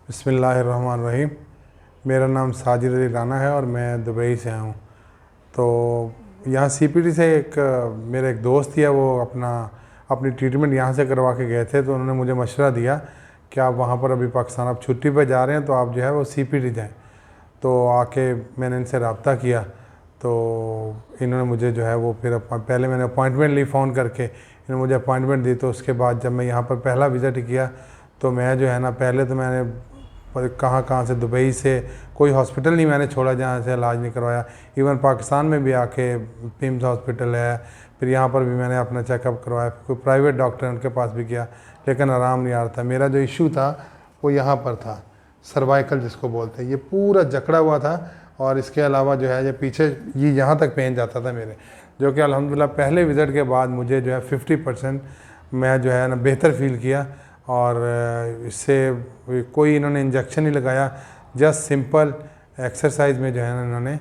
बिस्मिल्लाहिर्रहमानिर्रहीम। मेरा नाम साजिद अली राना है और मैं दुबई से आया हूँ। तो यहाँ सीपीटी से मेरे एक दोस्त ही है, वो अपनी ट्रीटमेंट यहाँ से करवा के गए थे। तो उन्होंने मुझे मशवरा दिया कि आप वहाँ पर अभी पाकिस्तान आप छुट्टी पे जा रहे हैं, तो आप जो है वो सीपीटी जाएँ। तो आके मैंने इनसे रब्ता किया, तो इन्होंने मुझे जो है वो फिर पहले मैंने अपॉइंटमेंट ली फ़ोन करके, इन्होंने मुझे अपॉइंटमेंट दी। तो उसके बाद जब मैं यहाँ पर पहला विज़िट किया, तो मैं जो है ना, पहले तो मैंने कहाँ से दुबई से कोई हॉस्पिटल नहीं मैंने छोड़ा जहाँ से इलाज नहीं करवाया। इवन पाकिस्तान में भी आके पिम्स हॉस्पिटल है, फिर यहाँ पर भी मैंने अपना चेकअप करवाया, कोई प्राइवेट डॉक्टर है उनके पास भी गया, लेकिन आराम नहीं आ रहा था। मेरा जो इशू था वो यहाँ पर था, सर्वाइकल जिसको बोलते हैं, ये पूरा जकड़ा हुआ था। और इसके अलावा जो है ये पीछे ये यहाँ तक पेन जाता था मेरे, जो कि अल्हम्दुलिल्लाह पहले विज़िट के बाद मुझे जो है 50% मैं जो है ना बेहतर फ़ील किया। और इससे कोई इन्होंने इंजेक्शन नहीं लगाया, जस्ट सिंपल एक्सरसाइज में जो है ना इन्होंने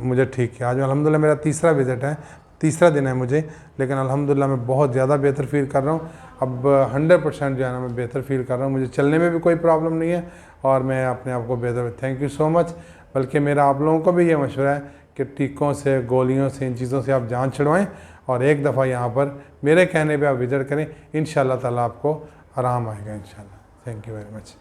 मुझे ठीक किया। आज अल्हम्दुलिल्लाह मेरा तीसरा विज़िट है, तीसरा दिन है मुझे, लेकिन अल्हम्दुलिल्लाह मैं बहुत ज़्यादा बेहतर फ़ील कर रहा हूँ। अब 100% जो है ना मैं बेहतर फ़ील कर रहा हूँ, मुझे चलने में भी कोई प्रॉब्लम नहीं है और मैं अपने आप को बेहतर। Thank you so much. बल्कि मेरा आप लोगों को भी ये मशवरा है कि टीकों से, गोलियों से, इन चीज़ों से आप जान छुड़वाएँ और एक दफ़ा यहाँ पर मेरे कहने पे आप विज़िट करें। इंशाअल्लाह ताला आपको आराम आएगा इंशाअल्लाह। Thank you very much.